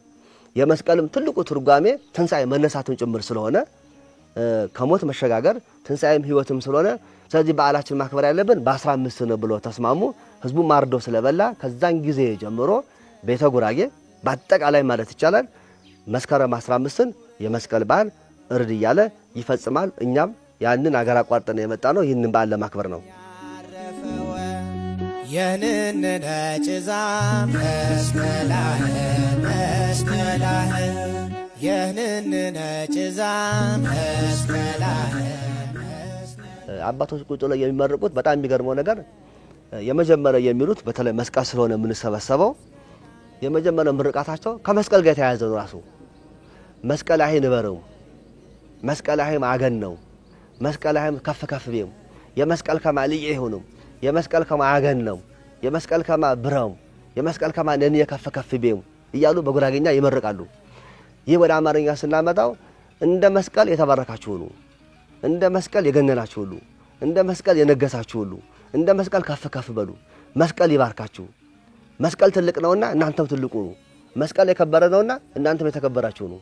የመስቀልም ትልቁ ትርጓሜ ትንሣኤ መነሳቱን ጭምር ስለሆነ ከሞት መሸጋገር ትንሣኤም ሕይወትም ስለሆነ ስለዚህ በዓላችን ማክበር ያለብን በ15 ነው ብሎ ተስማሙ። ሕዝቡ ማርዶ ስለበላ ከዛን ጊዜ ጀምሮ ቤተ ጉራጌ በአጠቃላይ ማለት ይቻላል መስከረም 15ን የመስቀል በዓል እርድ እያለ ይፈጽማል። እኛም ያንን አገር አቋርጠን የመጣ ነው ይህንን በዓል ለማክበር ነው። የንንነ ጭዛ መስቀላህ መስቀላህ የንንነ ጭዛ መስቀላህ አባቶች ቁጭ ላይ የሚመርቁት በጣም የሚገርመው ነገር የመጀመሪያ የሚሉት በተለይ መስቀል ስለሆነ ምን ሰበሰበው የመጀመሪያ ምርቃታቸው ከመስቀል ጋር የተያያዘ ነው። ራሱ መስቀላህ ንበረው መስቀላህ ማገን ነው መስቀላህ ከፍ ከፍ ቢም የመስቀል ከማልይ ይሁንም የመስቀል ከማገን ነው የመስቀል ከማ ብራው የመስቀል ከማ ነን የከፍ ከፍ ቢም እያሉ በጉራጌኛ ይመርቃሉ። ይህ ወደ አማርኛ ስናመጣው እንደ መስቀል የተባረካችሁ ሁሉ እንደ መስቀል የገነናችሁ ሁሉ እንደ መስቀል የነገሳችሁ ሁሉ እንደ መስቀል ከፍ ከፍ በሉ መስቀል ይባርካችሁ። መስቀል ትልቅ ነውና እናንተም ትልቁ ነው። መስቀል የከበረ ነውና እናንተም የተከበራችሁ ነው።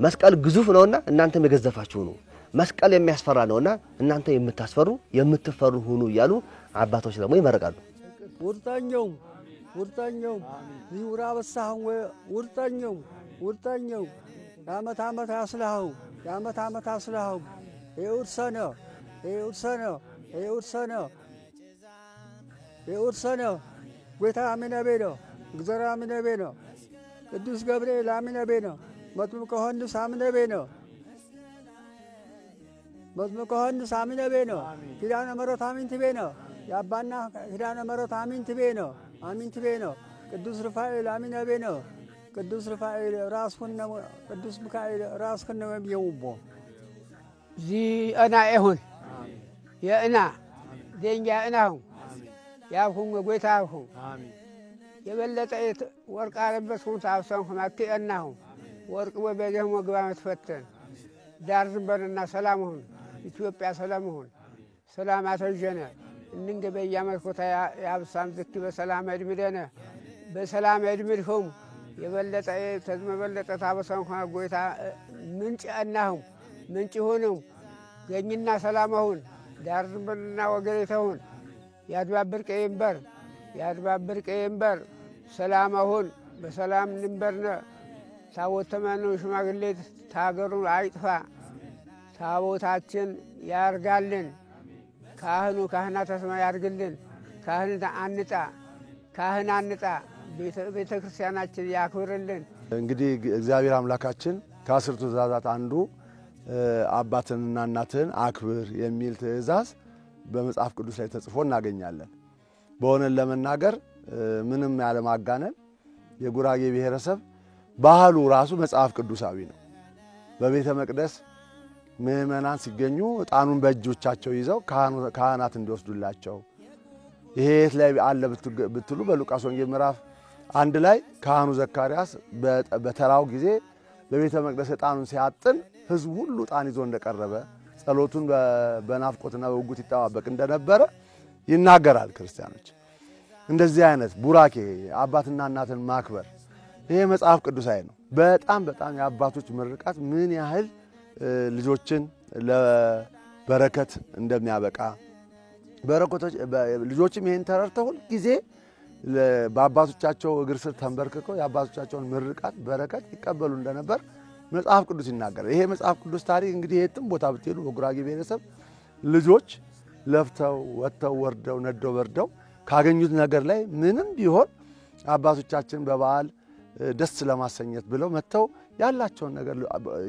መስቀል ግዙፍ ነውና እናንተም የገዘፋችሁ ነው። መስቀል የሚያስፈራ ነውና እናንተ የምታስፈሩ የምትፈሩ ሁኑ እያሉ አባቶች ደግሞ ይመርቃሉ። ውርጠኛው ይውራ በሳህን ውርጠኛው ያመት አመት አስላው ይውርሰነ የውርሰነ ጌታ አሚነቤኖ እግዚአብሔር አሚነቤኖ ቅዱስ ገብርኤል አሚነቤኖ መጥምቀ ዮሐንስ አሚነቤኖ መጥምቀ ዮሐንስ አሚነቤኖ ኪዳነ ምሕረት አሚንትቤኖ የአባና ኪዳነ ምሕረት አሚንትቤኖ አሚንትቤኖ ቅዱስ ሩፋኤል አሚነቤኖ ቅዱስ ሩፋኤል ራስኩን ቅዱስ ሚካኤል ራስኩን ነው የሚየውቦ ዚአና ይሁን የእና ደንጋ እናሁ ያሁን ጎይታሁ አሜን የበለጠ ወርቅ አረበስኩ ታውሰንኩ ማከናሁ ወርቅ ወበደም ወግባ መትፈተን ዳር ዝንበርና ሰላም ሁን ኢትዮጵያ ሰላም ሁን ሰላም አተጀነ እንንገበያ መልኮታ ያብሳም ዝክ በሰላም እድምደነ በሰላም እድምድሁም የበለጠ ተዝመበለጠ ታበሰንኩ ጎይታ ምንጭ እናሁ ምንጭ ሆነው ገኝና ሰላም ሁን ዳር ዝንበርና ወገሬተሁን ያድባብር ቀየምበር ሰላም ሁን በሰላም ንበርነ ታቦተመኑ ሽማግሌት ታገሩ አይጥፋ ታቦታችን ያርጋልን ካህናተ ሰማይ ያርግልን ካህን አንጣ ቤተ ክርስቲያናችን ያክብርልን። እንግዲህ እግዚአብሔር አምላካችን ከአስርቱ ትእዛዛት አንዱ አባትንና እናትን አክብር የሚል ትእዛዝ በመጽሐፍ ቅዱስ ላይ ተጽፎ እናገኛለን። በሆነን ለመናገር ምንም ያለ ማጋነን የጉራጌ ብሔረሰብ ባህሉ ራሱ መጽሐፍ ቅዱሳዊ ነው። በቤተ መቅደስ ምእመናን ሲገኙ ዕጣኑን በእጆቻቸው ይዘው ካህናት እንዲወስዱላቸው ይሄ የት ላይ አለ ብትሉ በሉቃስ ወንጌል ምዕራፍ 1 ላይ ካህኑ ዘካርያስ በተራው ጊዜ በቤተ መቅደስ ዕጣኑን ሲያጥን ሕዝቡ ሁሉ ዕጣን ይዞ እንደቀረበ ጸሎቱን በናፍቆትና በውጉት ይጠባበቅ እንደነበረ ይናገራል። ክርስቲያኖች እንደዚህ አይነት ቡራኬ አባትና እናትን ማክበር ይሄ መጽሐፍ ቅዱሳዊ ነው። በጣም የአባቶች ምርቃት ምን ያህል ልጆችን ለበረከት እንደሚያበቃ በረከቶች ልጆችም ይሄን ተረድተው ሁሉ ጊዜ በአባቶቻቸው እግር ስር ተንበርክከው የአባቶቻቸውን ምርቃት በረከት ይቀበሉ እንደነበር መጽሐፍ ቅዱስ ይናገራል። ይሄ መጽሐፍ ቅዱስ ታሪክ እንግዲህ የትም ቦታ ብትሄዱ በጉራጌ ብሔረሰብ ልጆች ለፍተው ወጥተው ወርደው ነደው በርደው ካገኙት ነገር ላይ ምንም ቢሆን አባቶቻችን በበዓል ደስ ለማሰኘት ብለው መጥተው ያላቸውን ነገር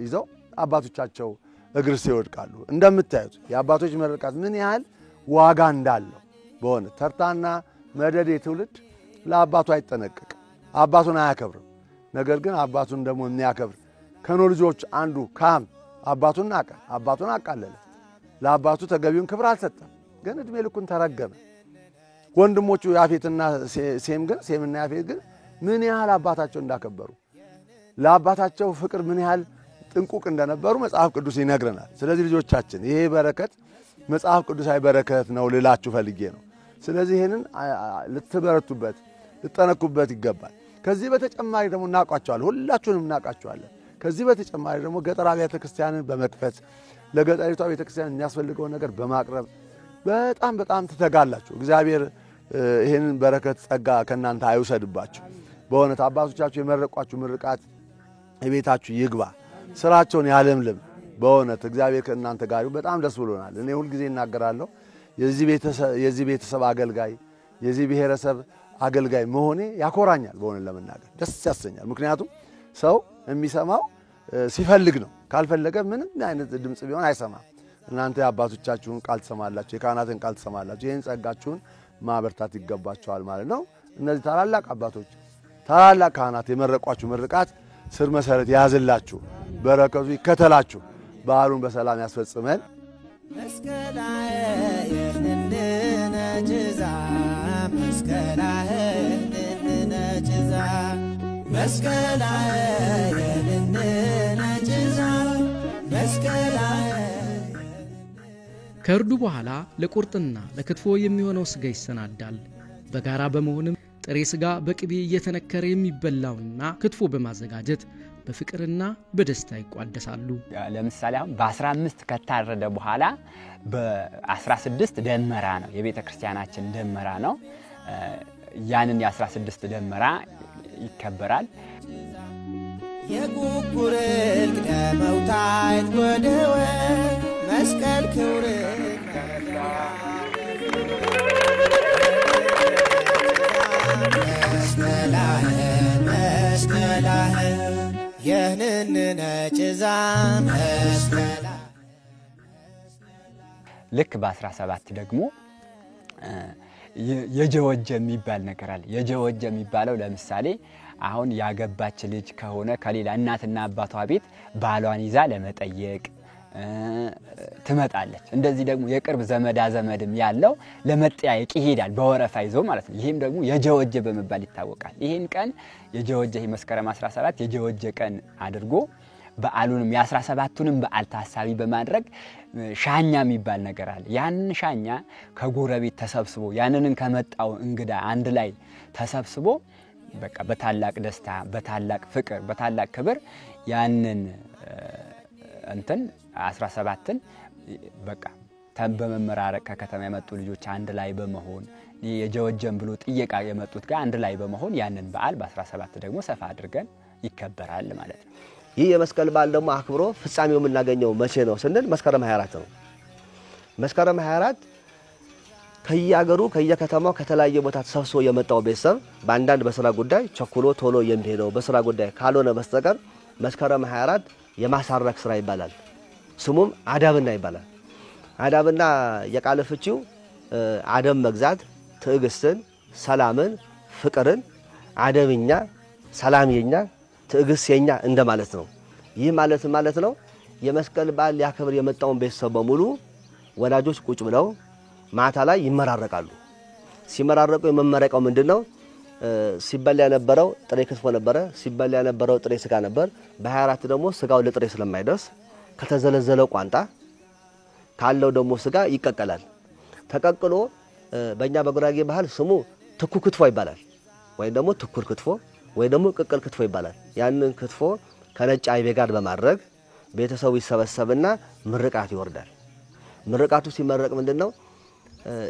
ይዘው አባቶቻቸው እግር ስር ይወድቃሉ። እንደምታዩት የአባቶች ምርቃት ምን ያህል ዋጋ እንዳለው በሆነ ተርታና መደዴ ትውልድ ለአባቱ አይጠነቀቅ አባቱን አያከብርም። ነገር ግን አባቱን ደግሞ የሚያከብር ከኖ ልጆች አንዱ ካም አባቱን አቃለለ። ለአባቱ ተገቢውን ክብር አልሰጠም። ግን እድሜ ልኩን ተረገመ። ወንድሞቹ ያፌትና ሴምና ያፌት ግን ምን ያህል አባታቸው እንዳከበሩ ለአባታቸው ፍቅር ምን ያህል ጥንቁቅ እንደነበሩ መጽሐፍ ቅዱስ ይነግረናል። ስለዚህ ልጆቻችን ይሄ በረከት መጽሐፍ ቅዱሳዊ በረከት ነው ልላችሁ ፈልጌ ነው። ስለዚህ ይሄንን ልትበረቱበት ልትጠነቁበት ይገባል። ከዚህ በተጨማሪ ደግሞ እናውቃቸዋለን፣ ሁላችሁንም እናውቃቸዋለን። ከዚህ በተጨማሪ ደግሞ ገጠር አብያተ ክርስቲያንን በመክፈት ለገጠሪቷ ቤተ ክርስቲያን የሚያስፈልገውን ነገር በማቅረብ በጣም ትተጋላችሁ። እግዚአብሔር ይሄንን በረከት ጸጋ ከናንተ አይውሰድባችሁ። በእውነት አባቶቻችሁ የመረቋችሁ ምርቃት ቤታችሁ ይግባ፣ ስራቸውን ያለምልም። በእውነት እግዚአብሔር ከእናንተ ጋር በጣም ደስ ብሎናል። እኔ ሁሉ ጊዜ እናገራለሁ የዚህ ቤተሰብ አገልጋይ የዚህ ብሔረሰብ አገልጋይ መሆኔ ያኮራኛል። በእውነት ለመናገር ደስ ያሰኛል። ምክንያቱም ሰው የሚሰማው ሲፈልግ ነው። ካልፈለገ ምንም አይነት ድምጽ ቢሆን አይሰማም። እናንተ የአባቶቻችሁን ቃል ትሰማላችሁ፣ የካህናትን ቃል ትሰማላችሁ። ይሄን ጸጋችሁን ማበርታት ይገባችኋል ማለት ነው። እነዚህ ታላላቅ አባቶች ታላላቅ ካህናት የመረቋችሁ ምርቃት ስር መሰረት ያዝላችሁ፣ በረከቱ ይከተላችሁ፣ በዓሉን በሰላም ያስፈጽመን። መስቀላየ የንንነጅዛ መስቀላየ የንንነጅዛ መስቀላየ የንንነጅዛ መስቀላየ። ከእርዱ በኋላ ለቁርጥና ለክትፎ የሚሆነው ስጋ ይሰናዳል። በጋራ በመሆንም ጥሬ ስጋ በቅቤ እየተነከረ የሚበላውና ክትፎ በማዘጋጀት በፍቅርና በደስታ ይቋደሳሉ። ለምሳሌ አሁን በ15 ከታረደ በኋላ በ16 ደመራ ነው የቤተ ክርስቲያናችን ደመራ ነው። ያንን የ16 ደመራ ይከበራል። የጉጉርል ደመውታይት ወደወ መስቀል ክብር መስቀላህን መስቀላህን የህንንነጭዛ መስቀላ ልክ በ17 ደግሞ የጀወጀ የሚባል ነገር አለ። የጀወጀ የሚባለው ለምሳሌ አሁን ያገባች ልጅ ከሆነ ከሌላ እናትና አባቷ ቤት ባሏን ይዛ ለመጠየቅ ትመጣለች። እንደዚህ ደግሞ የቅርብ ዘመዳ ዘመድም ያለው ለመጠያየቅ ይሄዳል በወረፋ ይዞ ማለት ነው። ይሄም ደግሞ የጀወጀ በመባል ይታወቃል። ይሄን ቀን የጀወጀ መስከረም 17 የጀወጀ ቀን አድርጎ በዓሉንም የ17ቱንም በዓል ታሳቢ በማድረግ ሻኛ የሚባል ነገር አለ። ያንን ሻኛ ከጎረቤት ተሰብስቦ ያንንን ከመጣው እንግዳ አንድ ላይ ተሰብስቦ በቃ በታላቅ ደስታ በታላቅ ፍቅር በታላቅ ክብር ያንን እንትን 17ን በቃ በመመራረቅ ከከተማ የመጡ ልጆች አንድ ላይ በመሆን የጀወጀን ብሎ ጥየቃ የመጡት ጋር አንድ ላይ በመሆን ያንን በዓል በ17 ደግሞ ሰፋ አድርገን ይከበራል ማለት ነው። ይህ የመስቀል በዓል ደግሞ አክብሮ ፍጻሜው የምናገኘው መቼ ነው ስንል መስከረም 24 ነው። መስከረም 24 ከየአገሩ ከየከተማው ከተለያየ ቦታ ተሰብስቦ የመጣው ቤተሰብ በአንዳንድ በስራ ጉዳይ ቸኩሎ ቶሎ የሚሄደው በስራ ጉዳይ ካልሆነ በስተቀር መስከረም 24 የማሳረክ ስራ ይባላል። ስሙም አዳብና ይባላል። አዳብና የቃል ፍቺው አደም መግዛት፣ ትዕግስትን፣ ሰላምን፣ ፍቅርን አደብኛ ሰላም የኛ ትዕግስት የኛ እንደማለት ነው። ይህ ማለት ነው የመስቀል በዓል ሊያከብር የመጣውን ቤተሰብ በሙሉ ወላጆች ቁጭ ብለው ማታ ላይ ይመራረቃሉ። ሲመራረቁ የመመረቀው ምንድነው? ሲበላ የነበረው ጥሬ ክትፎ ነበረ፣ ሲበላ የነበረው ጥሬ ስጋ ነበር። በ24 ደግሞ ስጋው ለጥሬ ስለማይደርስ ከተዘለዘለው ቋንጣ ካለው ደግሞ ስጋ ይቀቀላል። ተቀቅሎ በእኛ በጉራጌ ባህል ስሙ ትኩ ክትፎ ይባላል፣ ወይ ደግሞ ትኩር ክትፎ ወይ ደግሞ ቅቅል ክትፎ ይባላል። ያንን ክትፎ ከነጭ አይቤ ጋር በማድረግ ቤተሰቡ ይሰበሰብና ምርቃት ይወርዳል። ምርቃቱ ሲመረቅ ምንድነው?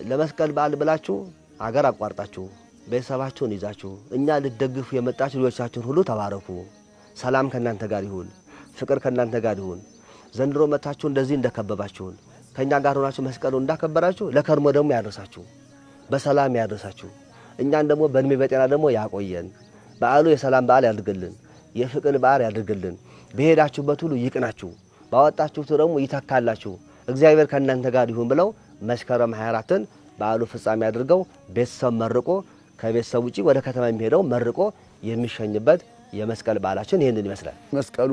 ለመስቀል በዓል ብላችሁ አገር አቋርጣችሁ ቤተሰባችሁን ይዛችሁ እኛ ልትደግፉ የመጣችሁ ልጆቻችሁን ሁሉ ተባረኩ፣ ሰላም ከናንተ ጋር ይሁን፣ ፍቅር ከናንተ ጋር ይሁን። ዘንድሮ መታችሁ እንደዚህ እንደከበባችሁን ከኛ ጋር ሆናችሁ መስቀሉን እንዳከበራችሁ ለከርሞ ደግሞ ያደርሳችሁ፣ በሰላም ያደርሳችሁ። እኛን ደግሞ በእድሜ በጤና ደግሞ ያቆየን። በዓሉ የሰላም በዓል ያድርግልን፣ የፍቅር በዓል ያድርግልን። በሄዳችሁበት ሁሉ ይቅናችሁ፣ ባወጣችሁት ደግሞ ይተካላችሁ፣ እግዚአብሔር ከናንተ ጋር ይሁን ብለው መስከረም 24ን በዓሉ ፍጻሜ አድርገው ቤተሰብ መርቆ ከቤተሰብ ውጪ ወደ ከተማ የሚሄደው መርቆ የሚሸኝበት የመስቀል በዓላችን ይሄንን ይመስላል። መስቀሉ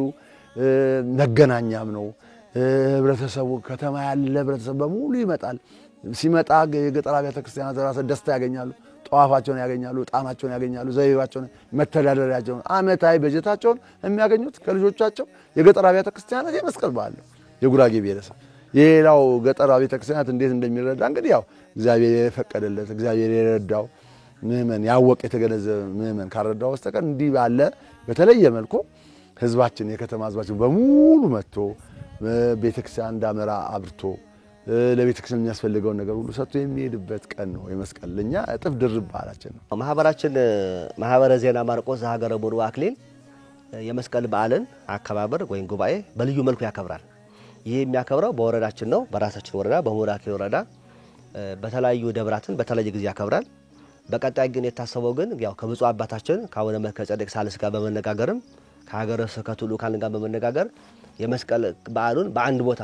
መገናኛም ነው። ህብረተሰቡ ከተማ ያለ ህብረተሰብ በሙሉ ይመጣል። ሲመጣ የገጠር አብያተ ክርስቲያናት ራስ ደስታ ያገኛሉ፣ ጧፋቸውን ያገኛሉ፣ ጣናቸውን ያገኛሉ፣ ዘይባቸውን መተዳደሪያቸውን አመታዊ በጀታቸውን የሚያገኙት ከልጆቻቸው የገጠር አብያተ ክርስቲያናት የመስቀል በዓል ነው። የጉራጌ ብሔረሰብ የሌላው ገጠር አብያተ ክርስቲያናት እንዴት እንደሚረዳ እንግዲህ ያው እግዚአብሔር የፈቀደለት እግዚአብሔር የረዳው ምእመን ያወቀ የተገነዘበ ምእመን ካረዳው በስተቀር እንዲህ ባለ በተለየ መልኩ ህዝባችን የከተማ ህዝባችን በሙሉ መጥቶ ቤተክርስቲያን እንዳመራ አብርቶ ለቤተክርስቲያን የሚያስፈልገውን ነገር ሁሉ ሰጥቶ የሚሄድበት ቀን ነው የመስቀል። ለኛ እጥፍ ድርብ በዓላችን ነው። ማህበራችን ማህበረ ዜና ማርቆስ ሀገረ ቡሩ አክሊል የመስቀል በዓልን አከባበር ወይም ጉባኤ በልዩ መልኩ ያከብራል። ይህ የሚያከብረው በወረዳችን ነው። በራሳችን ወረዳ በሙራ አክሊል ወረዳ በተለያዩ ደብራትን በተለያየ ጊዜ ያከብራል። በቀጣይ ግን የታሰበው ግን ያው ከብፁዕ አባታችን ከአቡነ መልከጼዴቅ ሳልስ ጋር በመነጋገርም ከሀገረ ስብከቱ ልኡካን ጋር በመነጋገር የመስቀል በዓሉን በአንድ ቦታ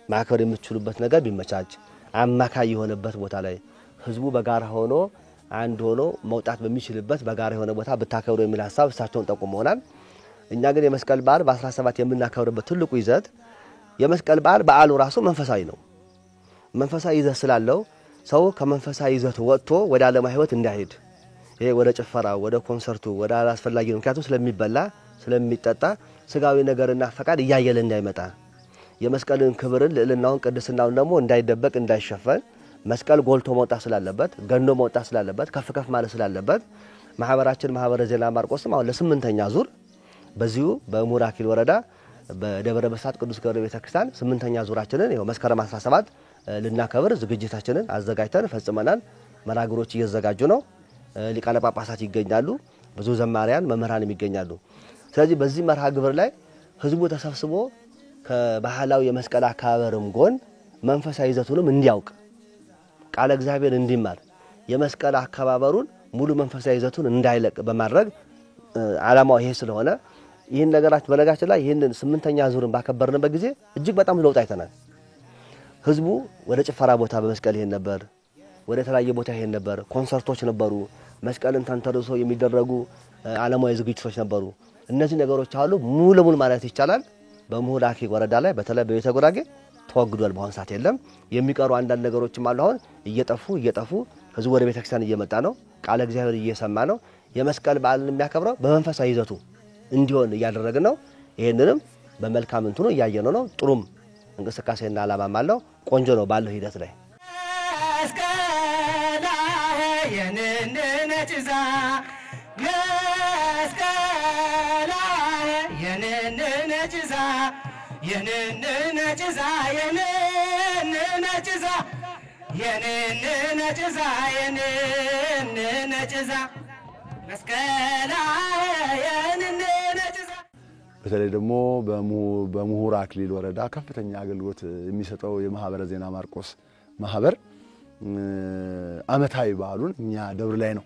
ማክበር የምትችሉበት ነገር ቢመቻች አማካይ የሆነበት ቦታ ላይ ህዝቡ በጋራ ሆኖ አንድ ሆኖ መውጣት በሚችልበት በጋራ የሆነ ቦታ ብታከብሩ የሚል ሐሳብ እሳቸውን ጠቁመውናል። እኛ ግን የመስቀል በዓል በ17 የምናከብርበት ትልቁ ይዘት የመስቀል በዓሉ ራሱ መንፈሳዊ ነው። መንፈሳዊ ይዘት ስላለው ሰው ከመንፈሳዊ ይዘት ወጥቶ ወደ ዓለማዊ ህይወት እንዳይሄድ ይሄ ወደ ጭፈራ ወደ ኮንሰርቱ ወደ አላስፈላጊ ምክንያቱም ስለሚበላ ስለሚጠጣ ስጋዊ ነገርና ፈቃድ እያየለ እንዳይመጣ የመስቀልን ክብርን ልዕልናውን ቅድስናውን ደግሞ እንዳይደበቅ እንዳይሸፈን መስቀል ጎልቶ መውጣት ስላለበት ገኖ መውጣት ስላለበት ከፍ ከፍ ማለት ስላለበት ማህበራችን ማህበረ ዜና ማርቆስም አሁን ለ8ኛ ዙር በዚሁ በሙራ አክሊል ወረዳ በደብረ በሳት ቅዱስ ገብርኤል ቤተክርስቲያን 8ኛ ዙራችንን ይኸው መስከረም 17 ልናከብር ዝግጅታችንን አዘጋጅተን ፈጽመናል። መራግሮች እየተዘጋጁ ነው። ሊቃነ ጳጳሳት ይገኛሉ፣ ብዙ ዘማሪያን መምህራንም ይገኛሉ። ስለዚህ በዚህ መርሃ ግብር ላይ ህዝቡ ተሰብስቦ ከባህላዊ የመስቀል አከባበርም ጎን መንፈሳዊ ይዘቱንም እንዲያውቅ ቃለ እግዚአብሔር እንዲማር የመስቀል አከባበሩን ሙሉ መንፈሳዊ ይዘቱን እንዳይለቅ በማድረግ ዓላማው ይሄ ስለሆነ ይሄን ነገራችን በነጋችን ላይ ይሄንን 8ኛ ዙርን ባከበርንበት ጊዜ እጅግ በጣም ለውጥ አይተናል። ህዝቡ ወደ ጭፈራ ቦታ በመስቀል ይሄን ነበር፣ ወደ ተለያየ ቦታ ይሄን ነበር፣ ኮንሰርቶች ነበሩ፣ መስቀልን ተንተርሶ የሚደረጉ ዓለማዊ ዝግጅቶች ነበሩ። እነዚህ ነገሮች አሉ ሙሉ ለሙሉ ማለት ይቻላል በምሁር አኪ ወረዳ ላይ በተለይ በቤተ ጉራጌ ተወግዷል። በአሁን ሰዓት የለም። የሚቀሩ አንዳንድ ነገሮችም አሉ አሁን እየጠፉ ህዝቡ ወደ ቤተክርስቲያን እየመጣ ነው፣ ቃለ እግዚአብሔር እየሰማ ነው። የመስቀል በዓልን የሚያከብረው በመንፈሳዊ ይዘቱ እንዲሆን እያደረግን ነው። ይሄንንም በመልካም እንትኑ እያየነው ነው። ጥሩም እንቅስቃሴና ዓላማም አለው። ቆንጆ ነው ባለው ሂደት ላይ በተለይ ደግሞ በምሁር አክሊል ወረዳ ከፍተኛ አገልግሎት የሚሰጠው የማህበረ ዜና ማርቆስ ማህበር አመታዊ በዓሉን እኛ ደብር ላይ ነው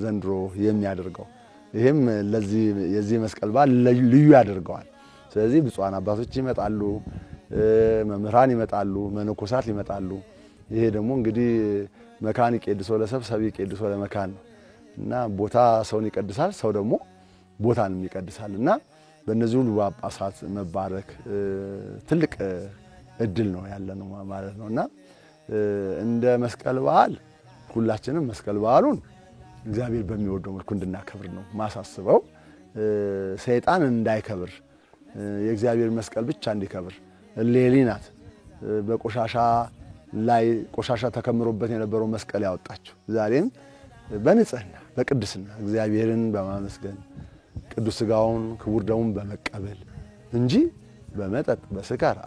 ዘንድሮ የሚያደርገው። ይሄም ለዚህ የዚህ መስቀል በዓል ልዩ ያደርገዋል። ስለዚህ ብፁዓን አባቶች ይመጣሉ፣ መምህራን ይመጣሉ፣ መነኮሳት ይመጣሉ። ይሄ ደግሞ እንግዲህ መካን ይቀድሶ ለሰብ ሰብ ይቀድሶ ለመካን እና ቦታ ሰውን ይቀድሳል፣ ሰው ደግሞ ቦታንም ይቀድሳልና በእነዚህ ሁሉ ጳጳሳት መባረክ ትልቅ እድል ነው ያለነው ማለት ነውና እንደ መስቀል በዓል ሁላችንም መስቀል በዓሉን እግዚአብሔር በሚወደው መልኩ እንድናከብር ነው ማሳስበው። ሰይጣን እንዳይከብር የእግዚአብሔር መስቀል ብቻ እንዲከብር ሌሊናት በቆሻሻ ላይ ቆሻሻ ተከምሮበት የነበረው መስቀል ያወጣችሁ ዛሬም በንጽህና በቅድስና እግዚአብሔርን በማመስገን ቅዱስ ሥጋውን ክቡር ደሙን በመቀበል እንጂ በመጠጥ በስካር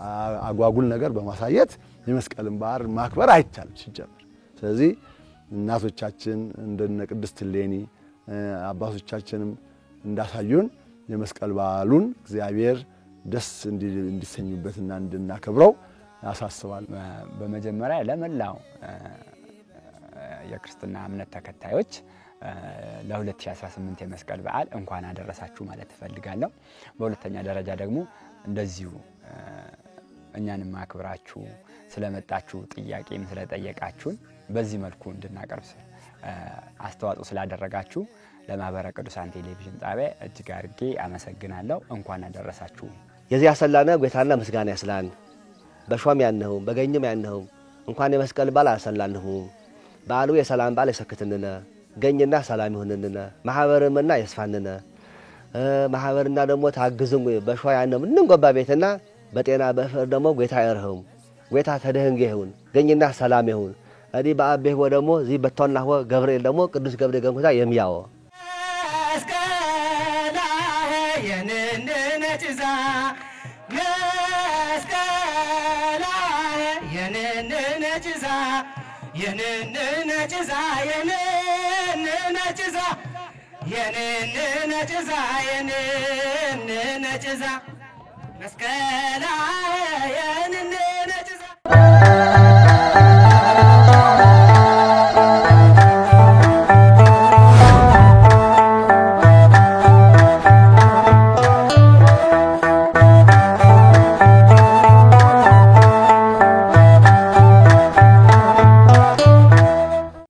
አጓጉል ነገር በማሳየት የመስቀልን በዓል ማክበር አይቻልም ሲጀመር። ስለዚህ እናቶቻችን እንደነ ቅድስት ሌኒ አባቶቻችንም እንዳሳዩን የመስቀል በዓሉን እግዚአብሔር ደስ እንዲሰኙበትና እንድናከብረው ያሳስባል። በመጀመሪያ ለመላው የክርስትና እምነት ተከታዮች ለ2018 የመስቀል በዓል እንኳን አደረሳችሁ ማለት እፈልጋለሁ። በሁለተኛ ደረጃ ደግሞ እንደዚሁ እኛንም አክብራችሁ ስለመጣችሁ ጥያቄም ስለጠየቃችሁን በዚህ መልኩ እንድናቀርብ አስተዋጽኦ ስላደረጋችሁ ለማህበረ ቅዱሳን ቴሌቪዥን ጣቢያ እጅግ አድርጌ አመሰግናለሁ። እንኳን አደረሳችሁ። የዚህ ያሰላነ ጌታና ምስጋና ያስላን በሿም ያነው በገኝም ያነው እንኳን የመስቀል በዓል አሰላንሁ በዓሉ የሰላም በዓል ይሰክትንነ ገኝና ሰላም ይሁንንነ ማህበርምና ይስፋንነ ማህበርና ደግሞ ታግዝም በሿ ያነው ምንም ጎባ ቤትና በጤና በፍቅር ደግሞ ጌታ ይርህም ጌታ ተደህንገ ይሁን ገኝና ሰላም ይሁን አዲ በአቤህ ወደሞ ዚ በተናሁ ገብርኤል ደግሞ ቅዱስ ገብርኤል ገምታ የሚያው መስቀላ